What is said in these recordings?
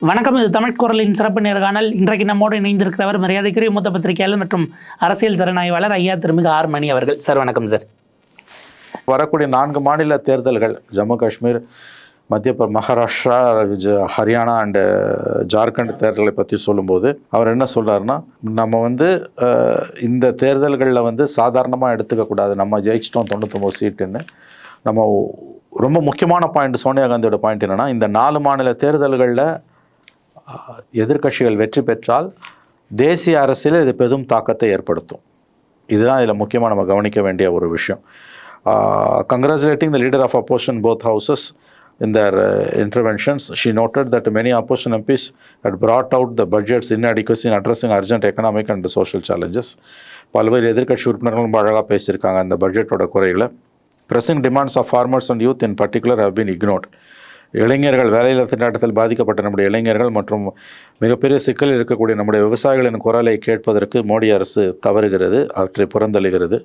வணக்கம். இது தமிழ் குரலின் சிறப்பு நேர்காணல். இன்றைக்கு நம்மோடு இணைந்திருக்கிறவர் மரியாதைக்குரிய மூத்த பத்திரிகையாளர் மற்றும் அரசியல் திறனாய்வாளர் ஐயா திருமிகு ஆர் மணி அவர்கள். சார் வணக்கம் சார். வரக்கூடிய 4 மாநில தேர்தல்கள் ஜம்மு காஷ்மீர், மகாராஷ்டிரா, ஹரியானா அண்டு ஜார்க்கண்ட் தேர்தலை பற்றி சொல்லும்போது அவர் என்ன சொல்கிறாருன்னா, நம்ம இந்த தேர்தல்களில் சாதாரணமாக எடுத்துக்கக்கூடாது. நம்ம ஜெயிச்சிட்டோம் 99 சீட்டுன்னு. நம்ம ரொம்ப முக்கியமான பாயிண்ட், சோனியா காந்தியோட பாயிண்ட் என்னென்னா, இந்த 4 மாநில தேர்தல்களில் எதிர்க்கட்சிகள் வெற்றி பெற்றால் தேசிய அரசியலில் இது பெரும் தாக்கத்தை ஏற்படுத்தும். இதுதான் இதில் முக்கியமாக நம்ம கவனிக்க வேண்டிய ஒரு விஷயம். Congratulating the leader of opposition both houses in their interventions, she noted that many opposition MPs had brought out the budget's inadequacy in addressing urgent economic and social challenges. பல்வேறு எதிர்க்கட்சி உறுப்பினர்கள் ரொம்ப அழகாக பேசியிருக்காங்க அந்த பட்ஜெட்டோட குறைகளை. Pressing demands of farmers and youth in particular have been ignored. இளைஞர்கள், வேலையில்லா திண்டாட்டத்தில் பாதிக்கப்பட்ட நம்முடைய இளைஞர்கள் மற்றும் மிகப்பெரிய சிக்கலில் இருக்கக்கூடிய நம்முடைய விவசாயிகளின் குரலை கேட்பதற்கு மோடி அரசு தவறுகிறது, அவற்றை புறந்தள்ளுகிறது.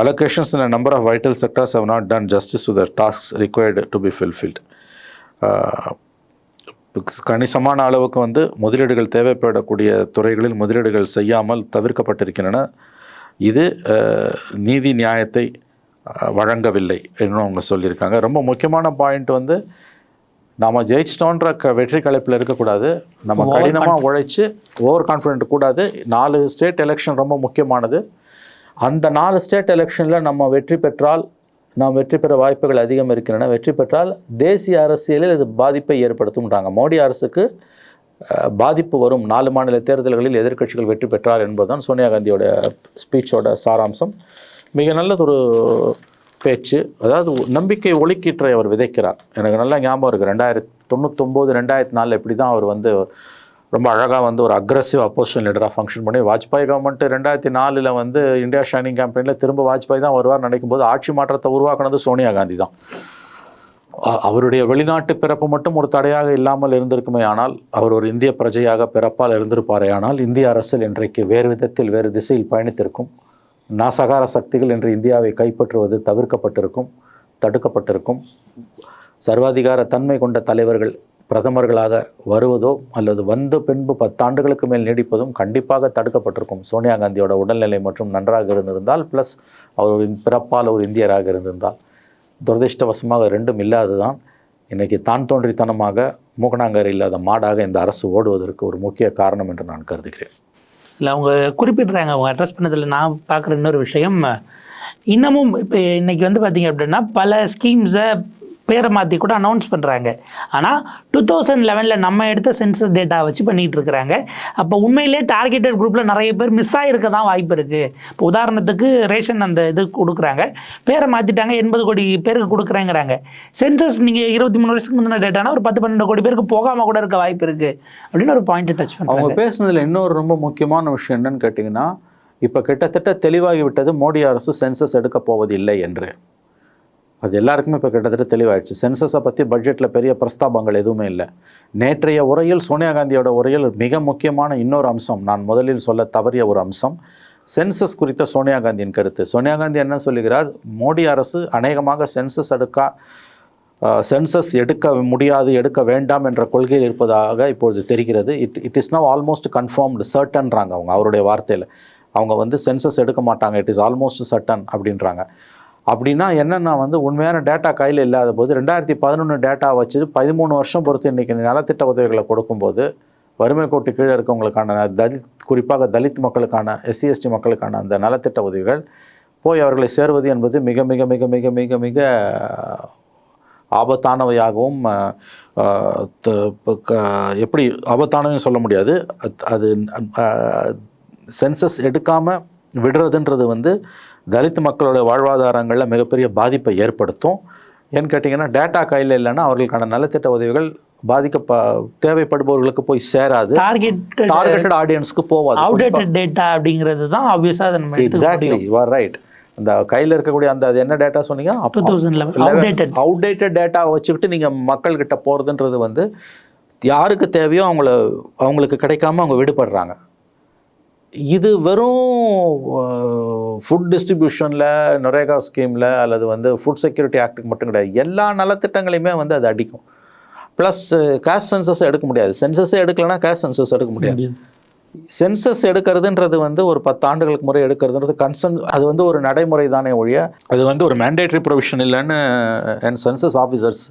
Allocations in a number of vital sectors have not done justice to the tasks required to be fulfilled. கணிசமான அளவுக்கு முதலீடுகள் தேவைப்படக்கூடிய துறைகளில் முதலீடுகள் செய்யாமல் தவிர்க்கப்பட்டிருக்கின்றன. இது நீதி நியாயத்தை வழங்கவில்லை என்று அவங்க சொல்லியிருக்காங்க. ரொம்ப முக்கியமான பாயிண்ட் நாம் ஜெயிச்சிட்டோன்ற வெற்றி கலைப்பில் இருக்கக்கூடாது. நம்ம கடினமாக உழைச்சி ஓவர் கான்ஃபிடென்ட் கூடாது. 4 ஸ்டேட் எலெக்ஷன் ரொம்ப முக்கியமானது. அந்த 4 ஸ்டேட் எலெக்ஷனில் நம்ம வெற்றி பெற்றால், நாம் வெற்றி பெற வாய்ப்புகள் அதிகம் இருக்கின்றன. வெற்றி பெற்றால் தேசிய அரசியலில் இது பாதிப்பை ஏற்படுத்தும்ன்றாங்க. மோடி அரசுக்கு பாதிப்பு வரும் 4 மாநில தேர்தல்களில் எதிர்க்கட்சிகள் வெற்றி பெற்றார் என்பதுதான் சோனியா காந்தியோட ஸ்பீச்சோட சாராம்சம். மிக நல்லதொரு பேச்சு. அதாவது நம்பிக்கை ஒளிக்கீற்றை அவர் விதைக்கிறார். எனக்கு நல்லா ஞாபகம் இருக்குது, 1999 2004 இப்படி தான் அவர் ரொம்ப அழகாக ஒரு அக்ரெசிவ் அப்போசிஷன் லீடராக ஃபங்க்ஷன் பண்ணி, வாஜ்பாய் கவர்மெண்ட் 2004 இந்தியா ஷைனிங் கேம்பெயினில் திரும்ப வாஜ்பாய் தான் வருவார் நினைக்கும் போது ஆட்சி மாற்றத்தை உருவாக்குனது சோனியா காந்தி தான். அவருடைய வெளிநாட்டு பிறப்பு மட்டும் ஒரு தடையாக இல்லாமல் இருந்திருக்குமே ஆனால், அவர் ஒரு இந்திய பிரஜையாக பிறப்பால் இருந்திருப்பாரே ஆனால், இந்திய அரசியல் இன்றைக்கு வேறு விதத்தில் வேறு திசையில் பயணித்திருக்கும். நாசகார சக்திகள் என்று இந்தியாவை கைப்பற்றுவது தவிர்க்கப்பட்டிருக்கும், தடுக்கப்பட்டிருக்கும். சர்வாதிகார தன்மை கொண்ட தலைவர்கள் பிரதமர்களாக வருவதோ அல்லது பின்பு 10 ஆண்டுகளுக்கு மேல் நீடிப்பதும் கண்டிப்பாக தடுக்கப்பட்டிருக்கும். சோனியா காந்தியோட உடல்நிலை மற்றும் நன்றாக இருந்திருந்தால், ப்ளஸ் அவர் ஒரு பிறப்பால் ஒரு இந்தியராக இருந்திருந்தால். துரதிர்ஷ்டவசமாக 2ம் இல்லாததான் இன்றைக்கி தான் தோன்றித்தனமாக மூக்கணாங்கர் இல்லாத மாடாக இந்த அரசு ஓடுவதற்கு ஒரு முக்கிய காரணம் என்று நான் கருதுகிறேன். இல்லை, அவங்க குறிப்பிட்றாங்க, அவங்க அட்ரஸ் பண்ணதில் நான் பார்க்குற இன்னொரு விஷயம், இன்னமும் இப்போ இன்றைக்கி பார்த்திங்க அப்படின்னா பல ஸ்கீம்ஸை பேரை மாற்றி கூட அனௌன்ஸ் பண்ணுறாங்க. ஆனால் 2011 நம்ம எடுத்த சென்சஸ் டேட்டா வச்சு பண்ணிகிட்டு இருக்கிறாங்க. அப்போ உண்மையிலே டார்கெட்டட் குரூப்பில் நிறைய பேர் மிஸ் ஆகிருக்க தான் வாய்ப்பு இருக்குது. இப்போ உதாரணத்துக்கு ரேஷன் அந்த இது கொடுக்குறாங்க, பேரை மாற்றிட்டாங்க, 80 கோடி பேருக்கு கொடுக்குறேங்கிறாங்க. சென்சஸ் நீங்கள் 23 வருஷத்துக்கு முந்தின டேட்டானா ஒரு 10-12 கோடி பேருக்கு போகாமல் கூட இருக்க வாய்ப்பு இருக்குது அப்படின்னு ஒரு பாயிண்ட்டை டச் பண்ணுறாங்க. அவங்க பேசுனதில் இன்னொரு ரொம்ப முக்கியமான விஷயம் என்னன்னு கேட்டிங்கன்னா, இப்போ கிட்டத்தட்ட தெளிவாகி விட்டது மோடி அரசு சென்சஸ் எடுக்க போவதில்லை என்று. அது எல்லாருக்குமே இப்போ கிட்டத்தட்ட தெளிவாயிடுச்சு. சென்சஸை பற்றி பட்ஜெட்டில் பெரிய பிரஸ்தாபங்கள் எதுவுமே இல்லை. நேற்றைய உரையில், சோனியா காந்தியோட உரையில் மிக முக்கியமான இன்னொரு அம்சம், நான் முதலில் சொல்ல தவறிய ஒரு அம்சம், சென்சஸ் குறித்த சோனியா காந்தியின் கருத்து. சோனியா காந்தி என்ன சொல்லுகிறார், மோடி அரசு அநேகமாக சென்சஸ் எடுக்க முடியாது, எடுக்க வேண்டாம் என்ற கொள்கையில் இருப்பதாக இப்பொழுது தெரிகிறது. It is now almost confirmed, சர்டன்றாங்க அவருடைய வார்த்தையில். அவங்க சென்சஸ் எடுக்க மாட்டாங்க, இட் இஸ் ஆல்மோஸ்ட் சர்டன் அப்படின்றாங்க. அப்படின்னா என்னென்னா, உண்மையான டேட்டா கையில் இல்லாத போது 2011 டேட்டா வச்சு 13 வருஷம் பொறுத்து இன்றைக்கி நலத்திட்ட உதவிகளை கொடுக்கும்போது வறுமை கோட்டு கீழே இருக்கவங்களுக்கான குறிப்பாக தலித் மக்களுக்கான, SC/ST மக்களுக்கான அந்த நலத்திட்ட உதவிகள் போய் அவர்களை சேருவது என்பது மிக மிக மிக மிக மிக மிக ஆபத்தானவையாகவும், எப்படி ஆபத்தானவையும் சொல்ல முடியாது. அது சென்சஸ் எடுக்காமல் விடுறதுன்றது தலித் மக்களோட வாழ்வாதாரங்களில் மிகப்பெரிய பாதிப்பை ஏற்படுத்தும். ஏன்னு கேட்டிங்கன்னா, டேட்டா கையில் இல்லைன்னா அவர்களுக்கான நலத்திட்ட உதவிகள் தேவைப்படுபவர்களுக்கு போய் சேராது, டார்கெட்டட் ஆடியன்ஸ்க்கு போவாது. அவுடேட்டட் டேட்டா அப்படிங்கிறது தான் ஆப்வியஸாக நம்ம எக்ஸாக்ட்லி யூ ஆர் ரைட். அந்த கையில் இருக்கக்கூடிய அது என்ன டேட்டா சொன்னீங்க, 2011 அவுடேட்டட் டேட்டா வச்சுக்கிட்டு நீங்கள் மக்கள்கிட்ட போகிறதுன்றது யாருக்கு தேவையோ அவங்களுக்கு கிடைக்காம அவங்க விடுபடுறாங்க. இது வெறும் ஃபுட் டிஸ்ட்ரிபியூஷனில், நரேகா ஸ்கீமில் அல்லது ஃபுட் செக்யூரிட்டி ஆக்டுக்கு மட்டும் கிடையாது, எல்லா நலத்திட்டங்களையுமே அது அடிக்கும். ப்ளஸ் காஸ்ட் சென்சஸ் எடுக்க முடியாது. சென்சஸே எடுக்கலைன்னா காஸ்ட் சென்சஸ் எடுக்க முடியாது. சென்சஸ் எடுக்கிறதுன்றது வந்து ஒரு 10 ஆண்டுகளுக்கு முறை எடுக்கிறதுன்றது அது வந்து ஒரு நடைமுறை தானே ஒழிய அது வந்து ஒரு மேண்டேட்ரி ப்ரொவிஷன் இல்லைன்னு என் சென்சஸ் ஆஃபீஸர்ஸ்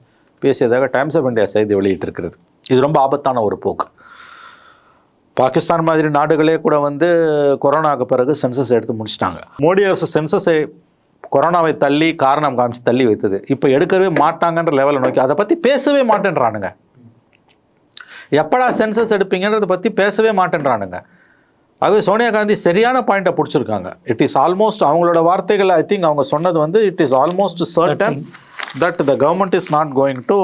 பேசியதாக டைம்ஸ் ஆஃப் இந்தியா செய்தி வெளியிட்டிருக்கிறது. இது ரொம்ப ஆபத்தான ஒரு போக்கு. பாகிஸ்தான் மாதிரி நாடுகளே கூட வந்து கொரோனாவுக்கு பிறகு சென்சஸ் எடுத்து முடிச்சிட்டாங்க. மோடி அரசு சென்சஸை கொரோனாவை தள்ளி காரணம் காமிச்சு தள்ளி வைத்தது. இப்போ எடுக்கவே மாட்டாங்கன்ற லெவலை நோக்கி அதை பற்றி பேசவே மாட்டேன்றானுங்க. எப்படா சென்சஸ் எடுப்பீங்கன்றதை பற்றி பேசவே மாட்டேன்றானுங்க. ஆகவே சோனியா காந்தி சரியான பாயிண்ட்டை பிடிச்சிருக்காங்க. இட் இஸ் ஆல்மோஸ்ட் அவங்களோட வார்த்தைகள் ஐ திங்க் அவங்க சொன்னது வந்து it is almost certain that the government is not going to.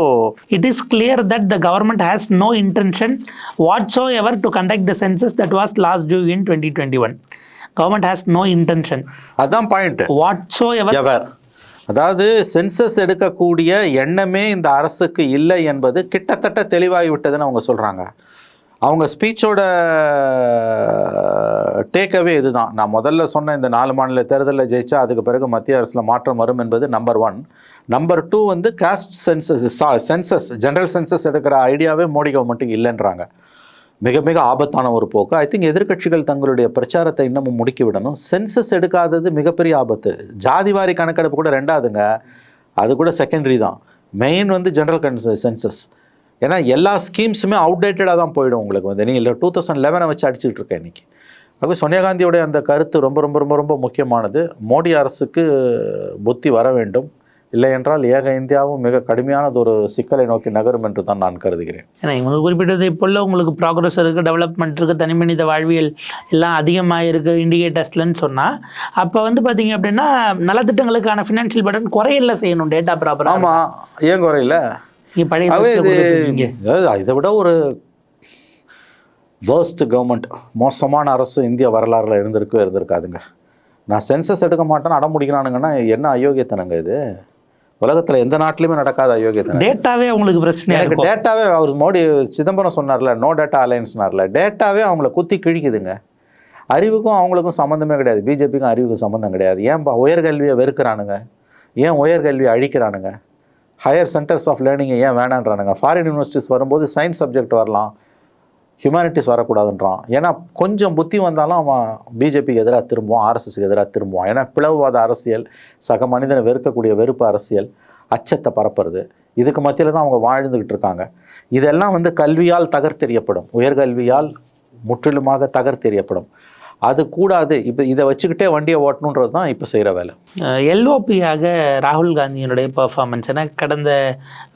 It is clear that the government has no intention whatsoever to conduct the census that was last due in 2021. Government has no intention. அதான் point. Whatsoever. அதாவது census எடுக்கக்கூடிய எண்ணமே இந்த அரசுக்கு இல்லை என்பது கிட்டத்தட்ட தெளிவாகி விட்டதுன்னு அவங்க சொல்கிறாங்க. அவங்க ஸ்பீச்சோட டேக்அவே இதுதான். நான் முதல்ல சொன்ன இந்த 4 மாநில தேர்தலில் ஜெயிச்சா அதுக்கு பிறகு மத்திய அரசில் மாற்றம் வரும் என்பது நம்பர் 1. நம்பர் 2 வந்து காஸ்ட் சென்சஸ் ஜென்ரல் சென்சஸ் எடுக்கிற ஐடியாவே மோடி கவர்மெண்ட்டுக்கு இல்லைன்றாங்க. மிக மிக ஆபத்தான ஒரு போக்கு. ஐ திங்க் எதிர்க்கட்சிகள் தங்களுடைய பிரச்சாரத்தை இன்னமும் முடுக்கி விடணும். சென்சஸ் எடுக்காதது மிகப்பெரிய ஆபத்து. ஜாதிவாரி கணக்கெடுப்பு கூட 2ஆவதுங்க, அது கூட செகண்டரி தான். மெயின் வந்து ஜென்ரல் சென்சஸ். ஏன்னா எல்லா ஸ்கீம்ஸுமே அவுடேட்டடாக தான் போயிடும் உங்களுக்கு வந்து. நீங்கள் 2011 வச்சு அடிச்சுட்டு இருக்கேன் இன்றைக்கி. அப்போ சோனியா காந்தியோடைய அந்த கருத்து ரொம்ப ரொம்ப ரொம்ப ரொம்ப முக்கியமானது. மோடி அரசுக்கு புத்தி வர வேண்டும், இல்லை என்றால் ஏக இந்தியாவும் மிக கடுமையானது ஒரு சிக்கலை நோக்கி நகரும் என்று தான் நான் கருதுகிறேன். ஏன்னா இவங்க குறிப்பிட்டது இப்போல்லாம் உங்களுக்கு ப்ராக்ரஸ் இருக்குது, டெவலப்மெண்ட் இருக்குது, தனிமனித வாழ்வியல் எல்லாம் அதிகமாக இருக்குது இண்டிகேட்டர்ஸ்லன்னு சொன்னால், அப்போ வந்து பார்த்தீங்க அப்படின்னா நலத்திட்டங்களுக்கான ஃபினான்ஷியல் பட்டன் குறையில்ல செய்யணும், டேட்டா ப்ராப்பராக. ஆமாம், ஏன் குறையில? இதை விட ஒரு வேர்ஸ்ட் கவர்மெண்ட், மோசமான அரசு இந்திய வரலாறுல இருந்திருக்காதுங்க. நான் சென்சஸ் எடுக்க மாட்டேன்னு அடம் முடிக்கிறானுங்கன்னா என்ன அயோக்கியத்தனங்க இது? உலகத்தில் எந்த நாட்டிலுமே நடக்காத அயோக்கியத்தனம். டேட்டாவே அவங்களுக்கு பிரச்சனை. எனக்கு டேட்டாவே, அவர் மோடி சிதம்பரம் சொன்னார்ல, நோ டேட்டா அலையன்ஸ்னார்ல, டேட்டாவே அவங்கள குத்தி கிழிக்குதுங்க. அறிவுக்கும் அவங்களுக்கும் சம்மந்தமே கிடையாது. பிஜேபிக்கும் அறிவுக்கும் சம்மந்தம் கிடையாது. ஏன் உயர்கல்வியை வெறுக்கிறானுங்க? ஏன் உயர்கல்வியை அழிக்கிறானுங்க? ஹையர் சென்டர்ஸ் ஆஃப் லேர்னிங்கை ஏன் வேணான்றானுங்க? ஃபாரின் யூனிவர்சிட்டிஸ் வரும்போது சயின்ஸ் சப்ஜெக்ட் வரலாம், ஹியூமனிட்டிஸ் வரக்கூடாதுன்றான். ஏன்னா கொஞ்சம் புத்தி வந்தாலும் அவன் பிஜேபிக்கு எதிராக திரும்புவான், ஆர்எஸ்எஸ்க்கு எதிராக திரும்புவான். ஏன்னா பிளவுவாத அரசியல், சக மனிதனை வெறுக்கக்கூடிய வெறுப்பு அரசியல், அச்சத்தை பரப்புறது, இதுக்கு மத்தியில் தான் அவங்க வாழ்ந்துக்கிட்டு இருக்காங்க. இதெல்லாம் வந்து கல்வியால் தகர்த்தெறியப்படும், உயர்கல்வியால் முற்றிலுமாக தகர்த்தெறியப்படும். அது கூடாது. இப்போ இதை வச்சுக்கிட்டே வண்டியை ஓட்டணுன்றது தான் இப்போ செய்கிற வேலை. எல்ஓபியாக ராகுல் காந்தியினுடைய பர்ஃபார்மன்ஸ், ஏன்னா கடந்த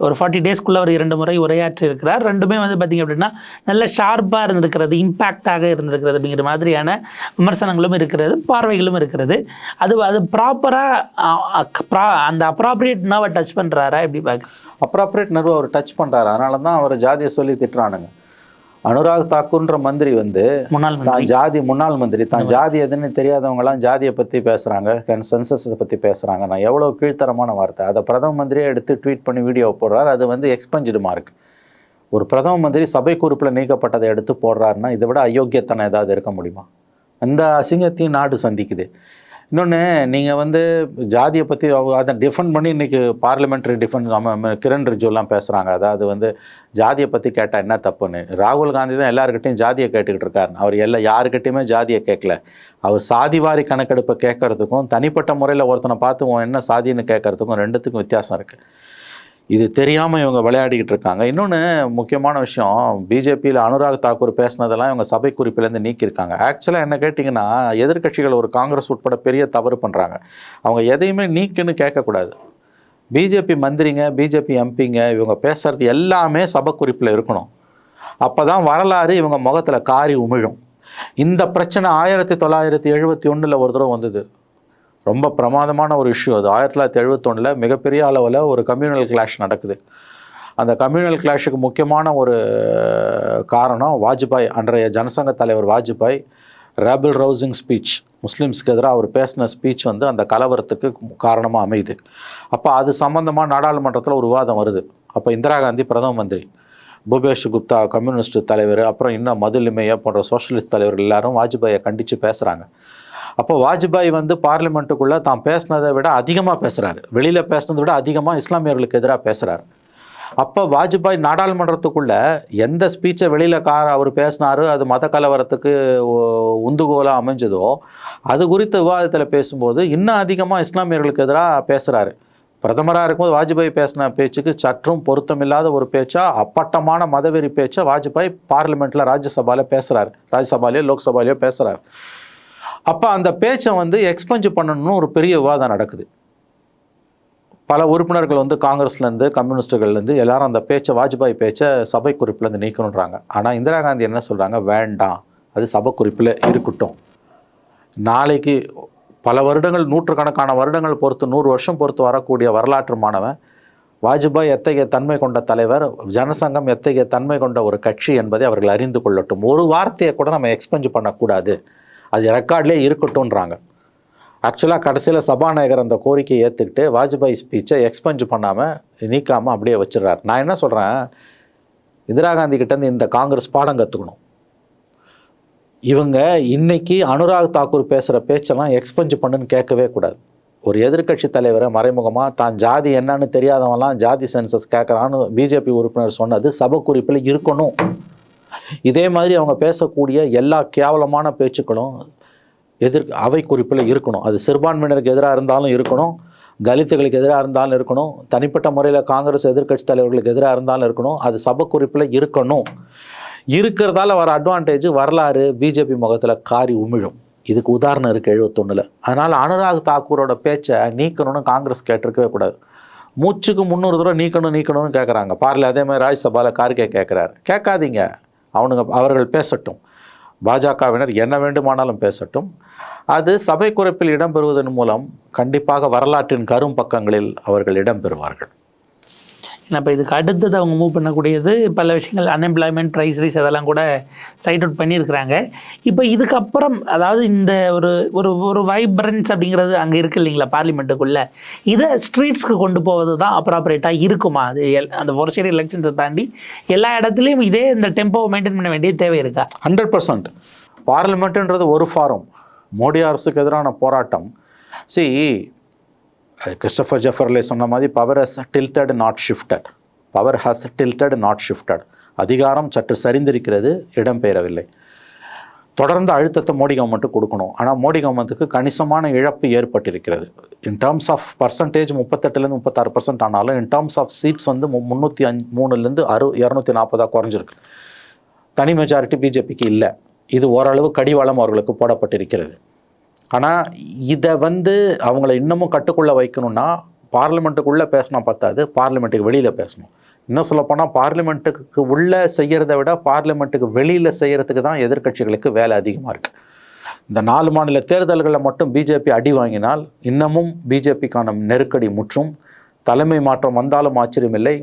ஒரு 40 டேஸ்க்குள்ளே அவர் 2 முறை உரையாற்றி இருக்கிறார். ரெண்டுமே வந்து பார்த்திங்க அப்படின்னா நல்ல ஷார்ப்பாக இருந்திருக்கிறது, இம்பேக்டாக இருந்திருக்கிறது அப்படிங்கிற மாதிரியான விமர்சனங்களும் இருக்கிறது, பார்வைகளும் இருக்கிறது. அது ப்ராப்பராக அந்த அப்ராப்ரியேட் நர்வை டச் பண்ணுறாரா? எப்படி பார்க்க? அப்ராப்ரியேட் நர்வை அவர் டச் பண்ணுறாரு. அதனால தான் அவர் ஜாதியை சொல்லி திட்டுறானுங்க. அனுராக் தாக்கூர்ன்ற மந்திரி வந்து முன்னாள் மந்திரி தான் ஜாதி எதுன்னு தெரியாதவங்கலாம் ஜாதியை பற்றி பேசுகிறாங்க, சென்சஸை பற்றி பேசுகிறாங்க. நான் எவ்வளோ கீழ்த்தரமான வார்த்தை. அதை பிரதம மந்திரியே எடுத்து ட்வீட் பண்ணி வீடியோ போடுறாரு. அது வந்து எக்ஸ்பெஞ்சிடு மார்க். ஒரு பிரதம மந்திரி சபை குறிப்பில் நீக்கப்பட்டதை எடுத்து போடுறாருன்னா இதை விட அயோக்கியத்தனம் ஏதாவது இருக்க முடியுமா? அந்த அசிங்கத்தையும் நாடு சந்திக்குது. இன்னொன்று, நீங்கள் வந்து ஜாதியை பற்றி அதை டிஃபெண்ட் பண்ணி இன்றைக்கி பார்லிமெண்ட்ரி டிஃபெண்ட் கிரண் ரிஜுலாம் பேசுகிறாங்க. அதாவது வந்து ஜாதியை பற்றி கேட்டால் என்ன தப்புன்னு. ராகுல் காந்தி தான் எல்லாருக்கிட்டையும் ஜாதியை கேட்டுக்கிட்டு இருக்காரு. அவர் யாருக்கிட்டையுமே ஜாதியை கேட்கல. அவர் சாதிவாரி கணக்கெடுப்பை கேட்கறதுக்கும் தனிப்பட்ட முறையில் ஒருத்தனை பார்த்து என்ன சாதின்னு கேட்கறதுக்கும் 2த்துக்கும் வித்தியாசம் இருக்குது. இது தெரியாமல் இவங்க விளையாடிக்கிட்டு இருக்காங்க. இன்னொன்று முக்கியமான விஷயம், பிஜேபியில் அனுராக் தாக்கூர் பேசினதெல்லாம் இவங்க சபை குறிப்பிலேருந்து நீக்கியிருக்காங்க. ஆக்சுவலாக என்ன கேட்டிங்கன்னா, எதிர்க்கட்சிகள் ஒரு காங்கிரஸ் உட்பட பெரிய தவறு பண்ணுறாங்க. அவங்க எதையுமே நீக்குன்னு கேட்கக்கூடாது. பிஜேபி மந்திரிங்க, பிஜேபி எம்பிங்க இவங்க பேசுகிறது எல்லாமே சபை குறிப்பில் இருக்கணும். அப்போ தான் வரலாறு இவங்க முகத்தில் காரி உமிழும். இந்த பிரச்சனை 1971 ஒரு தடவை வந்தது. ரொம்ப பிரமாதமான ஒரு இஷ்யூ அது. 1971 மிகப்பெரிய அளவில் ஒரு கம்யூனல் கிளாஷ் நடக்குது. அந்த கம்யூனல் கிளாஷுக்கு முக்கியமான ஒரு காரணம் வாஜ்பாய், அன்றைய ஜனசங்க தலைவர் வாஜ்பாய் ரேபிள் ரவுசிங் ஸ்பீச், முஸ்லீம்ஸ்க்கு எதிராக அவர் பேசின ஸ்பீச் வந்து அந்த கலவரத்துக்கு காரணமாக அமையுது. அப்போ அது சம்மந்தமாக நாடாளுமன்றத்தில் ஒரு விவாதம் வருது. அப்போ இந்திரா காந்தி பிரதம மந்திரி, பூபேஷ் குப்தா கம்யூனிஸ்ட் தலைவர், அப்புறம் இன்னும் மதுலிமையா போன்ற சோஷலிஸ்ட் தலைவர்கள் எல்லாரும் வாஜ்பாயை கண்டித்து பேசுகிறாங்க. அப்போ வாஜ்பாய் வந்து பார்லிமெண்ட்டுக்குள்ளே தான் பேசினதை விட அதிகமாக பேசுகிறாரு. வெளியில் பேசினதை விட அதிகமாக இஸ்லாமியர்களுக்கு எதிராக பேசுகிறாரு. அப்போ வாஜ்பாய் நாடாளுமன்றத்துக்குள்ள எந்த ஸ்பீச்சை வெளியில் அவர் பேசினாரு, அது மத கலவரத்துக்கு உந்துகோலாக அமைஞ்சதோ அது குறித்த விவாதத்தில் பேசும்போது இன்னும் அதிகமாக இஸ்லாமியர்களுக்கு எதிராக பேசுகிறாரு. பிரதமராக இருக்கும்போது வாஜ்பாய் பேசின பேச்சுக்கு சற்றும் பொருத்தமில்லாத ஒரு பேச்சா, அப்பட்டமான மதவெறி பேச்சா வாஜ்பாய் பார்லிமெண்ட்டில் ராஜ்யசபாவில் பேசுகிறாரு, ராஜ்யசபாலேயோ லோக்சபாலேயோ பேசுகிறாரு. அப்போ அந்த பேச்சை எக்ஸ்பஞ்ச் பண்ணணும்னு ஒரு பெரிய விவாதம் நடக்குது. பல உறுப்பினர்கள் காங்கிரஸ்லேருந்து கம்யூனிஸ்டுகள்லேருந்து எல்லாரும் அந்த பேச்சை, வாஜ்பாய் பேச்சை சபை குறிப்பிலேருந்து நீக்கணுன்றாங்க. ஆனால் இந்திரா காந்தி என்ன சொல்கிறாங்க, வேண்டாம், அது சபை குறிப்பில் இருக்கட்டும். நாளைக்கு பல வருடங்கள், நூற்றுக்கணக்கான வருடங்கள் பொறுத்து, 100 வருஷம் பொறுத்து வரக்கூடிய வரலாற்று மாணவன் வாஜ்பாய் எத்தகைய தன்மை கொண்ட தலைவர், ஜனசங்கம் எத்தகைய தன்மை கொண்ட ஒரு கட்சி என்பதை அவர்கள் அறிந்து கொள்ளட்டும். ஒரு வார்த்தையை கூட நம்ம எக்ஸ்பெஞ்ச் பண்ணக்கூடாது, அது ரெக்கார்ட்லேயே இருக்கட்டும்ன்றாங்க. ஆக்சுவலாக கடைசியில் சபாநாயகர் அந்த கோரிக்கையை ஏற்றுக்கிட்டு வாஜ்பாய் ஸ்பீச்சை எக்ஸ்பெஞ்ச் பண்ணாமல் நீக்காமல் அப்படியே வச்சிடறாரு. நான் என்ன சொல்கிறேன், இந்திரா காந்தி கிட்டேருந்து இந்த காங்கிரஸ் பாடம் கற்றுக்கணும். இவங்க இன்னைக்கு அனுராக் தாக்கூர் பேசுகிற பேச்செல்லாம் எக்ஸ்பெஞ்ச் பண்ணுன்னு கேட்கவே கூடாது. ஒரு எதிர்க்கட்சி தலைவரை மறைமுகமாக தான் ஜாதி என்னன்னு தெரியாதவங்களாம் ஜாதி சென்சஸ் கேட்குறான்னு பிஜேபி உறுப்பினர் சொன்னது சபை குறிப்பில் இருக்கணும். இதே மாதிரி அவங்க பேசக்கூடிய எல்லா கேவலமான பேச்சுக்களும் அவை குறிப்பில் இருக்கணும். அது சிறுபான்மையினருக்கு எதிராக இருந்தாலும் இருக்கணும், தலித்துகளுக்கு எதிராக இருந்தாலும் இருக்கணும், தனிப்பட்ட முறையில் காங்கிரஸ் எதிர்க்கட்சி தலைவர்களுக்கு எதிராக இருந்தாலும் இருக்கணும். அது சபை குறிப்பில் இருக்கணும். இருக்கிறதால வர அட்வான்டேஜ் வரலாறு பிஜேபி முகத்தில் காரி உமிழும். இதுக்கு உதாரணம் இருக்குது 71. அதனால் அனுராக் தாக்கூரோட பேச்சை நீக்கணும்னு காங்கிரஸ் கேட்டிருக்கவே கூடாது. மூச்சுக்கு 300 தடவை நீக்கணும்னு கேட்குறாங்க. அதே மாதிரி ராஜ்யசபாவில் கார்கே கேட்குறாரு. கேட்காதீங்க, அவர்கள் பேசட்டும். பாஜகவினர் என்ன வேண்டுமானாலும் பேசட்டும். அது சபை குறைப்பில் இடம்பெறுவதன் மூலம் கண்டிப்பாக வரலாற்றின் கரும் பக்கங்களில் அவர்கள் இடம்பெறுவார்கள். இப்போ இதுக்கு அடுத்தது அவங்க மூவ் பண்ணக்கூடியது பல விஷயங்கள், அன்எம்ப்ளாய்மெண்ட், ப்ரைஸ் ரைஸ் அதெல்லாம் கூட சைட் அவுட் பண்ணியிருக்கிறாங்க. இப்போ இதுக்கப்புறம் அதாவது இந்த ஒரு ஒரு ஒரு வைப்ரன்ஸ் அப்படிங்கிறது அங்கே இருக்குது இல்லைங்களா பார்லிமெண்ட்டுக்குள்ளே, இதை ஸ்ட்ரீட்ஸ்க்கு கொண்டு போவது தான் அப்ராப்ரேட்டாக இருக்குமா? அது அந்த ஃபோர்ஸ்டேட் எலெக்ஷன்ஸை தாண்டி எல்லா இடத்துலையும் இதே இந்த டெம்போவை மெயின்டைன் பண்ண வேண்டிய தேவை இருக்கா? 100%. பார்லிமெண்ட்டுன்றது ஒரு ஃபாரம். மோடி அரசுக்கு எதிரான போராட்டம். கிறிஸ்டோபர் ஜெஃபர்லே சொன்ன மாதிரி power has tilted not shifted. அதிகாரம் சற்று சரிந்திருக்கிறது, இடம்பெயரவில்லை. தொடர்ந்து அழுத்தத்தை மோடி கவர்மெண்ட்டு கொடுக்கணும். ஆனால் மோடி கவர்மெண்ட்டுக்கு கணிசமான இழப்பு ஏற்பட்டிருக்கிறது. இன் டேர்ம்ஸ் ஆஃப் பர்சன்டேஜ் 38% 36% ஆனாலும் இன் டேர்ம்ஸ் ஆஃப் சீட்ஸ் 303 240 குறைஞ்சிருக்கு. தனி மெஜாரிட்டி பிஜேபிக்கு இல்லை. இது ஓரளவு கடிவாளம் அவர்களுக்கு போடப்பட்டிருக்கிறது. ஆனால் இதை அவங்கள இன்னமும் கட்டுக்குள்ளே வைக்கணும்னா பார்லிமெண்ட்டுக்குள்ளே பேசினா பத்தாது, பார்லிமெண்ட்டுக்கு வெளியில் பேசணும். இன்னும் சொல்லப்போனால் பார்லிமெண்ட்டுக்கு உள்ளே செய்கிறத விட பார்லிமெண்ட்டுக்கு வெளியில் செய்கிறதுக்கு தான் எதிர்க்கட்சிகளுக்கு வேலை அதிகமாக இருக்குது. இந்த 4 மாநில தேர்தல்களில் மட்டும் பிஜேபி அடி வாங்கினால் இன்னமும் பிஜேபிக்கான நெருக்கடி முற்றும். தலைமை மாற்றம் வந்தாலும் ஆச்சரியமில்லை.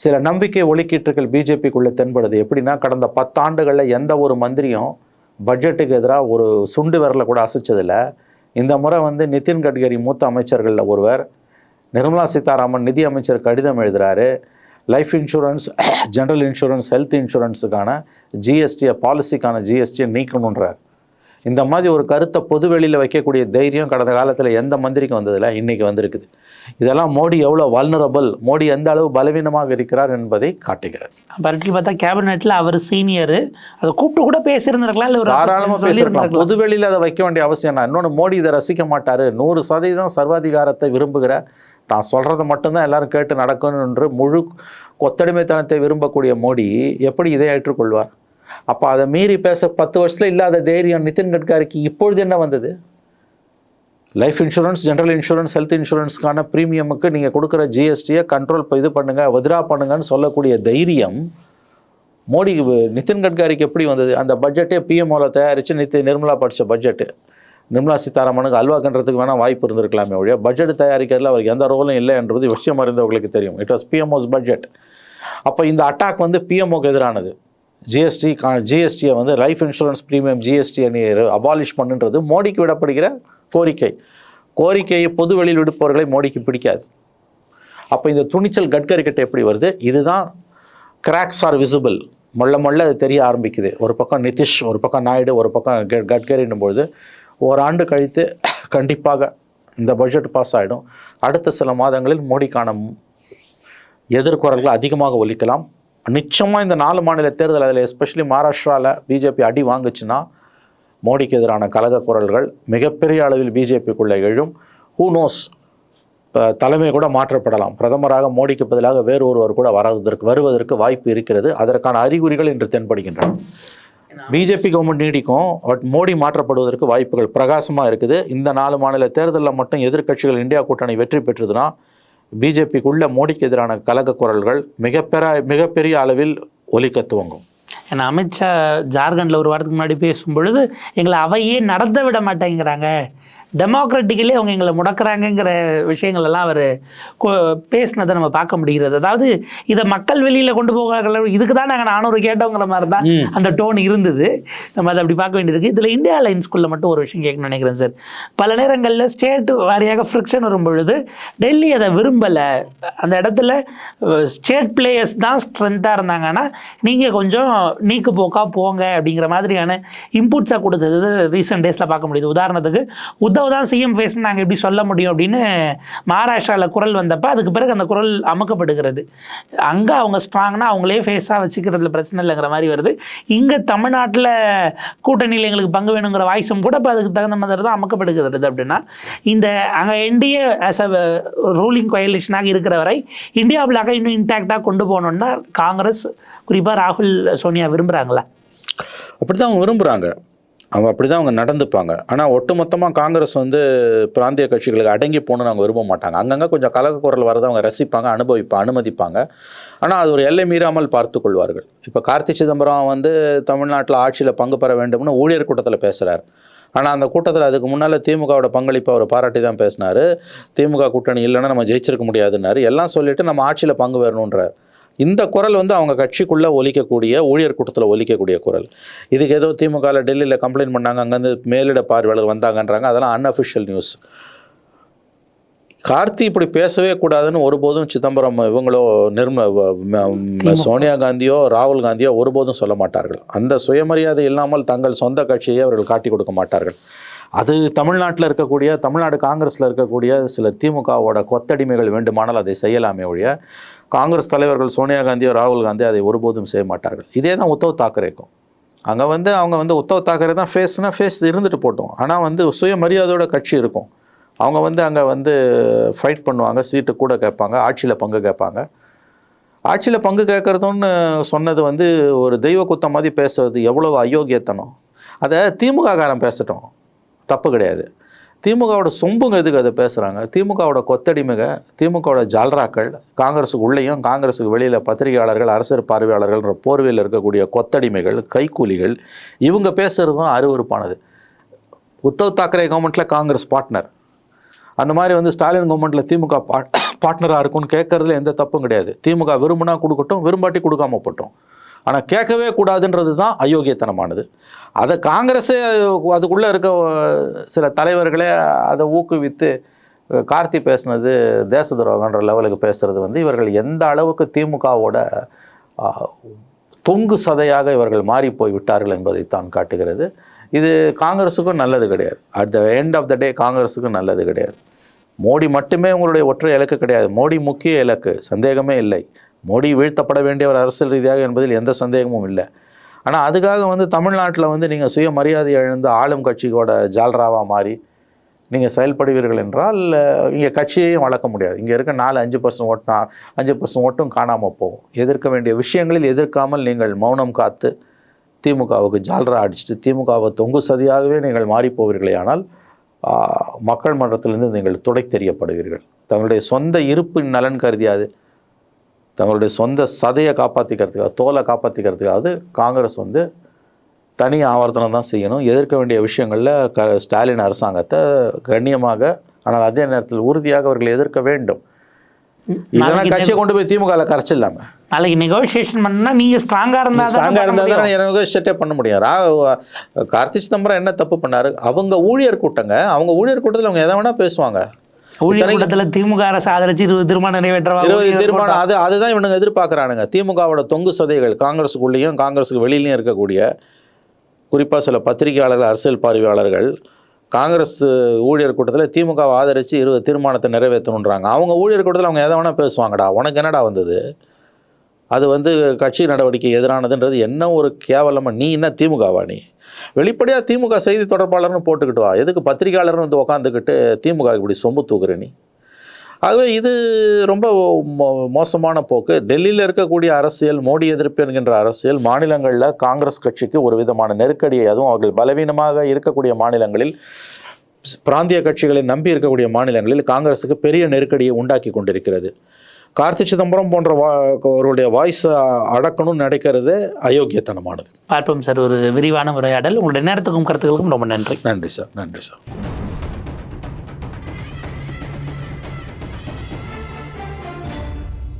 சில நம்பிக்கை ஒலிக்கீட்டுகள் பிஜேபிக்குள்ளே தென்படுது. எப்படின்னா, கடந்த 10 ஆண்டுகளில் எந்த ஒரு மந்திரியும் பட்ஜெட்டுக்கு எதிராக ஒரு சுண்டு விரலை கூட அசைச்சதில்லை. இந்த முறை நிதின் கட்கரி மூத்த அமைச்சர்களில் ஒருவர், நிர்மலா சீதாராமன் நிதி அமைச்சர் கடிதம் எழுதுகிறாரு. Life insurance, general insurance, health இன்சூரன்ஸுக்கான ஜிஎஸ்டியை, பாலிசிக்கான ஜிஎஸ்டியை நீக்கணுன்றார். இந்த மாதிரி ஒரு கருத்தை பொதுவெளியில் வைக்கக்கூடிய தைரியம் கடந்த காலத்தில் எந்த மந்திரிக்கும் வந்ததில்லை, இன்றைக்கி வந்திருக்குது. இதெல்லாம் மோடி எவ்வளோ வல்னரபிள், மோடி எந்த அளவு பலவீனமாக இருக்கிறார் என்பதை காட்டுகிறது. பரட்டி பார்த்தா கேபினெட்டில் அவர் சீனியர், அதை கூப்பிட்டு கூட பேசியிருந்திருக்கலாம், இல்லை தாராளமாக பேசியிருக்கலாம். பொதுவெளியில் அதை வைக்க வேண்டிய அவசியம் என்ன? இன்னொன்று, மோடி இதை ரசிக்க மாட்டார். 100% சர்வாதிகாரத்தை விரும்புகிற, தான் சொல்கிறத மட்டும்தான் எல்லாரும் கேட்டு நடக்கணும் என்று முழு கொத்தடிமைத்தனத்தை விரும்பக்கூடிய மோடி எப்படி இதை ஏற்றுக்கொள்வார்? அப்போ அதை மீறி பேச 10 வருஷத்தில் இல்லாத தைரியம் நிதின் கட்கரிக்கு இப்பொழுது என்ன வந்தது? Life insurance, general insurance, health இன்சூரன்ஸ்க்கான ப்ரீமியமுக்கு நீங்கள் கொடுக்குற ஜிஎஸ்டியை கண்ட்ரோல் பண்ணுங்கள், வித்ரா பண்ணுங்கன்னு சொல்லக்கூடிய தைரியம் மோடி, நிதின் கட்கரிக்கு எப்படி வந்தது? அந்த பட்ஜெட்டே பிஎம்ஓவில் தயாரித்து நிர்மலா படித்த பட்ஜெட்டு. நிர்மலா சீதாராமனுக்கு அல்வா கண்டுறதுக்கு வேணால் வாய்ப்பு இருந்திருக்கலாமே ஒழிய, பட்ஜெட் தயாரிக்கிறதுல அவருக்கு எந்த ரோலும் இல்லை என்றது விஷயம் அறிந்தவர்களுக்கு தெரியும். It was PMO's budget. அப்போ இந்த அட்டாக் பிஎம்ஓக்கு எதிரானது. ஜிஎஸ்டியை லைஃப் இன்சூரன்ஸ் ப்ரீமியம் ஜிஎஸ்டியை அபாலிஷ் பண்ணுன்றது மோடிக்கு விடப்படுகிற கோரிக்கையை பொது வெளியில் விடுப்பவர்களை மோடிக்கு பிடிக்காது. அப்போ இந்த துணிச்சல் கட்கரி கிட்ட எப்படி வருது? இதுதான் கிராக்ஸ் ஆர் விசிபிள். மொள்ள அது தெரிய ஆரம்பிக்குது. ஒரு பக்கம் நிதிஷ், ஒரு பக்கம் நாயுடு, ஒரு பக்கம் கட்கரின்னும் பொழுது ஓராண்டு கழித்து கண்டிப்பாக இந்த பட்ஜெட் பாஸ் ஆகிடும். அடுத்த சில மாதங்களில் மோடிக்கான எதிர்குரல்கள் அதிகமாக ஒலிக்கலாம். நிச்சயமாக இந்த 4 மாநில தேர்தல், அதில் எஸ்பெஷலி மகாராஷ்டிராவில் பிஜேபி அடி வாங்குச்சுன்னா மோடிக்கு எதிரான கலக குரல்கள் மிகப்பெரிய அளவில் பிஜேபிக்குள்ளே எழும். ஹூ நோஸ், தலைமை கூட மாற்றப்படலாம். பிரதமராக மோடிக்கு பதிலாக வேறு ஒருவர் கூட வருவதற்கு வாய்ப்பு இருக்கிறது. அதற்கான அறிகுறிகள் இன்று தென்படுகின்றன. பிஜேபி கவர்மெண்ட் நீடிக்கும், பட் மோடி மாற்றப்படுவதற்கு வாய்ப்புகள் பிரகாசமாக இருக்குது. இந்த 4 மாநில தேர்தலில் மட்டும் எதிர்க்கட்சிகள் இந்தியா கூட்டணி வெற்றி பெற்றதுன்னா பிஜேபிக்குள்ள மோடிக்கு எதிரான கலக குரல்கள் மிகப்பெரிய அளவில் ஒலிக்க துவங்கும். ஏன்னா அமித்ஷா ஜார்க்கண்டில் ஒரு வாரத்துக்கு முன்னாடி பேசும் பொழுது எங்களை அவையே நடத்த விட மாட்டேங்கிறாங்க, டெமோக்ராட்டிக்கலி அவங்க எங்களை முடக்கிறாங்கங்கிற விஷயங்கள் எல்லாம் அவர் பேசினதை நம்ம பார்க்க முடிகிறது. அதாவது இதை மக்கள் வெளியில் கொண்டு போகிறார்கள், இதுக்கு தான் நாங்கள் 400 கேட்டோங்கிற மாதிரி தான் அந்த டோன் இருந்தது. நம்ம அதை அப்படி பார்க்க வேண்டியிருக்கு. இதில் இந்தியா அலைன்ஸ்குள்ளே மட்டும் ஒரு விஷயம் கேட்கணும்னு நினைக்கிறேன் சார். பல நேரங்களில் ஸ்டேட் வாரியாக ஃப்ரிக்ஷன் வரும் பொழுது டெல்லி அதை விரும்பலை. அந்த இடத்துல ஸ்டேட் பிளேயர்ஸ் தான் ஸ்ட்ரென்த்தாக இருந்தாங்கன்னா நீங்கள் கொஞ்சம் நீக்கு போக்கா போங்க அப்படிங்கிற மாதிரியான இன்புட்ஸாக கொடுத்தது ரீசெண்ட் டேஸில் பார்க்க முடியுது. உதாரணத்துக்கு உத்தவ் தான் சிஎம் ஃபேஸ்ன்னு நாங்கள் எப்படி சொல்ல முடியும் அப்படின்னு மகாராஷ்டிராவில் குரல் வந்தப்போ அதுக்கு பிறகு அந்த குரல் அமுக்கப்படுகிறது. அங்கே அவங்க ஸ்ட்ராங்னா அவங்களே ஃபேஸாக வச்சுக்கிறதுல பிரச்சனை இல்லைங்கிற மாதிரி வருது. இங்கே தமிழ்நாட்டில் கூட்டணியில் எங்களுக்கு பங்கு வேணுங்கிற வாய்ஸும் கூட இப்போ அதுக்கு தகுந்த மாதிரி தான் அமுக்கப்படுகிறது. அப்படின்னா இந்த அங்கே என்டிஏ ஆஸ் அ ரூலிங் கோயலிஷனாக இருக்கிற வரை இந்தியாவிலாக இன்னும் இன்டாக்டாக கொண்டு போகணுன்னு தான் காங்கிரஸ், குறிப்பாக ராகுல் சோனியா விரும்புகிறாங்களா? அப்படி தான் அவங்க விரும்புகிறாங்க, அப்படி தான் அவங்க நடந்துப்பாங்க. ஆனால் ஒட்டுமொத்தமாக காங்கிரஸ் வந்து பிராந்திய கட்சிகளுக்கு அடங்கி போகணுன்னு அவங்க விரும்ப மாட்டாங்க. அங்கங்கே கொஞ்சம் கலக குரல் வரதை அவங்க ரசிப்பாங்க, அனுமதிப்பாங்க. ஆனால் அது ஒரு எல்லை மீறாமல் பார்த்து கொள்வார்கள். இப்போ கார்த்தி சிதம்பரம் வந்து தமிழ்நாட்டில் ஆட்சியில் பங்கு பெற வேண்டும்னு ஊழியர் கூட்டத்தில் பேசுகிறார். ஆனால் அந்த கூட்டத்தில் அதுக்கு முன்னால் திமுகவோட பங்களிப்பை அவர் பாராட்டி தான் பேசினார். திமுக கூட்டணி இல்லைன்னா நம்ம ஜெயிச்சிருக்க முடியாதுன்னாரு. எல்லாம் சொல்லிவிட்டு நம்ம ஆட்சியில் பங்கு பெறணுன்ற இந்த குரல் வந்து அவங்க கட்சிக்குள்ளே ஒலிக்கக்கூடிய, ஊழியர் கூட்டத்தில் ஒலிக்கக்கூடிய குரல். இதுக்கு ஏதோ திமுகவில் டெல்லியில் கம்ப்ளைண்ட் பண்ணாங்க, அங்கேருந்து மேலிட பார்வையாளர் வந்தாங்கன்றாங்க. அதெல்லாம் அன்அஃபிஷியல் நியூஸ். கார்த்தி இப்படி பேசவே கூடாதுன்னு ஒருபோதும் சிதம்பரம் இவங்களோ சோனியா காந்தியோ ராகுல் காந்தியோ ஒருபோதும் சொல்ல மாட்டார்கள். அந்த சுயமரியாதை இல்லாமல் தங்கள் சொந்த கட்சியை அவர்கள் காட்டி கொடுக்க மாட்டார்கள். அது தமிழ்நாட்டில் இருக்கக்கூடிய, தமிழ்நாடு காங்கிரஸில் இருக்கக்கூடிய சில திமுகவோட கொத்தடிமைகள் வேண்டுமானால் அதை செய்யலாமே ஒழிய காங்கிரஸ் தலைவர்கள் சோனியா காந்தியோ ராகுல் காந்தியோ அதை ஒருபோதும் செய்ய மாட்டார்கள். இதே தான் உத்தவ் தாக்கரேக்கும். அங்கே வந்து அவங்க வந்து உத்தவ் தாக்கரே தான் ஃபேஸ் இருந்துட்டு போட்டோம். ஆனால் வந்து சுயமரியாதையோட கட்சி இருக்கும். அவங்க வந்து அங்கே வந்து ஃபைட் பண்ணுவாங்க, சீட்டு கூட கேட்பாங்க, ஆட்சியில் பங்கு கேட்பாங்க. ஆட்சியில் பங்கு கேட்குறதுன்னு சொன்னது வந்து ஒரு தெய்வ குத்தம் மாதிரி பேசுறது எவ்வளோ அயோக்கியத்தனம். அதை திமுககாரன் பேசட்டும், தப்பு கிடையாது. திமுகவோட சொம்புங்க எதுக்கு அதை பேசுகிறாங்க? திமுகவோட கொத்தடிமைங்க, திமுகவோட ஜால்ராக்கள், காங்கிரஸுக்கு உள்ளேயும் காங்கிரஸுக்கு வெளியில் பத்திரிகையாளர்கள், அரசியல் பார்வையாளர்கள்ன்ற போர்வையில் இருக்கக்கூடிய கொத்தடிமைகள், கைக்கூலிகள், இவங்க பேசுகிறதும் அருவருப்பானது. உத்தவ் தாக்கரே கவர்மெண்ட்டில் காங்கிரஸ் பார்ட்னர், அந்த மாதிரி வந்து ஸ்டாலின் கவர்மெண்ட்டில் திமுக பார்ட்னராக இருக்கும்னு கேட்குறதுல எந்த தப்பும் கிடையாது. திமுக விரும்பினா கொடுக்கட்டும், விரும்பாட்டி கொடுக்காம போட்டோம். ஆனால் கேட்கவே கூடாதுன்றது தான் அயோக்கியத்தனமானது. அதை காங்கிரஸே அதுக்குள்ளே இருக்க சில தலைவர்களே அதை ஊக்குவித்து கார்த்தி பேசுனது தேச துரோகன்ற லெவலுக்கு பேசுகிறது வந்து இவர்கள் எந்த அளவுக்கு திமுகவோட தொங்கு சதையாக இவர்கள் மாறி போய் விட்டார்கள் என்பதை தான் காட்டுகிறது. இது காங்கிரஸுக்கும் நல்லது கிடையாது. At the end of the day காங்கிரஸுக்கும் நல்லது கிடையாது. மோடி மட்டுமே உங்களுடைய ஒற்றை இலக்கு கிடையாது. மோடி முக்கிய இலக்கு, சந்தேகமே இல்லை. மோடி வீழ்த்தப்பட வேண்டியவர் அரசியல் ரீதியாக என்பதில் எந்த சந்தேகமும் இல்லை. ஆனால் அதுக்காக வந்து தமிழ்நாட்டில் வந்து நீங்கள் சுயமரியாதை இழந்து ஆளும் கட்சியோட ஜால்ராவாக மாறி நீங்கள் செயல்படுவீர்கள் என்றால் இங்கே கட்சியையும் வளர்க்க முடியாது. இங்கே இருக்க 4-5% ஓட்டு 5% ஓட்டும் காணாமல் போகும். எதிர்க்க வேண்டிய விஷயங்களில் எதிர்க்காமல் நீங்கள் மௌனம் காத்து திமுகவுக்கு ஜால்ரா அடிச்சுட்டு திமுகவை தொங்கு சதியாகவே நீங்கள் மாறிப்போவீர்களே ஆனால் மக்கள் மன்றத்திலிருந்து நீங்கள் துடை தெரியப்படுவீர்கள். தங்களுடைய சொந்த இருப்பின் நலன் கருதியாது, தங்களுடைய சொந்த சதையை காப்பாற்றிக்கிறதுக்காக, தோலை காப்பாற்றிக்கிறதுக்காவது காங்கிரஸ் வந்து தனி ஆவர்த்தனம் தான் செய்யணும். எதிர்க்க வேண்டிய விஷயங்களில் ஸ்டாலின் அரசாங்கத்தை கண்ணியமாக, ஆனால் அதே நேரத்தில் உறுதியாக அவர்கள் எதிர்க்க வேண்டும். இல்லைன்னா கட்சியை கொண்டு போய் திமுகவில் கரைச்சிடலாமே. நாளைக்கு நெகோசியேஷன் பண்ணால் நீங்கள் ஸ்ட்ராங்காக இருந்தால் தான் நெகோசியேட்டே பண்ண முடியும். கார்த்தி சிதம்பரம் என்ன தப்பு பண்ணார்? அவங்க ஊழியர் கூட்டங்க, அவங்க ஊழியர் கூட்டத்தில் அவங்க எதை வேணால் பேசுவாங்க. திமுக அரசு ஆதரிச்சு 20 தீர்மானம் நிறைவேற்றுவாங்க. 20 தீர்மானம் அதுதான் இவனுங்க எதிர்பார்க்குறானுங்க. திமுகவோட தொங்கு சதைகள் காங்கிரஸுக்குள்ளேயும் காங்கிரஸுக்கு வெளியிலையும் இருக்கக்கூடிய குறிப்பாக சில பத்திரிகையாளர்கள், அரசியல் பார்வையாளர்கள் காங்கிரஸ் ஊழியர் கூட்டத்தில் திமுகவை ஆதரித்து 20 தீர்மானத்தை நிறைவேற்றணுன்றாங்க. அவங்க ஊழியர் கூட்டத்தில் அவங்க எதை வேணால் பேசுவாங்கடா, உனக்கு என்னடா வந்தது? அது வந்து கட்சி நடவடிக்கை எதிரானதுன்றது என்ன ஒரு கேவலமாக. நீ என்ன திமுகவா? நீ வெளிப்படையாக திமுக செய்தி தொடர்பாளர்னு போட்டுக்கிட்டு வா, எதுக்கு பத்திரிகையாளர்னு வந்து உக்காந்துக்கிட்டு திமுக இப்படி சொம்பு தூக்குற நீ? ஆகவே இது ரொம்ப மோசமான போக்கு. டெல்லியில் இருக்கக்கூடிய அரசியல், மோடி எதிர்ப்பு என்கின்ற அரசியல் மாநிலங்களில் காங்கிரஸ் கட்சிக்கு ஒரு விதமான நெருக்கடியை, அதுவும் அவர்கள் பலவீனமாக இருக்கக்கூடிய மாநிலங்களில், பிராந்திய கட்சிகளை நம்பி இருக்கக்கூடிய மாநிலங்களில் காங்கிரஸுக்கு பெரிய நெருக்கடியை உண்டாக்கி கொண்டிருக்கிறது. கார்த்தி சிதம்பரம் போன்ற அவருடைய வாய்ஸை அடக்கணும்னு நினைக்கிறது அயோக்கியத்தனமானது. பார்ப்போம் சார். ஒரு விரிவான உரையாடல். உங்களுடைய நேரத்துக்கும் கருத்துக்களுக்கும் ரொம்ப நன்றி. நன்றி சார். நன்றி சார்.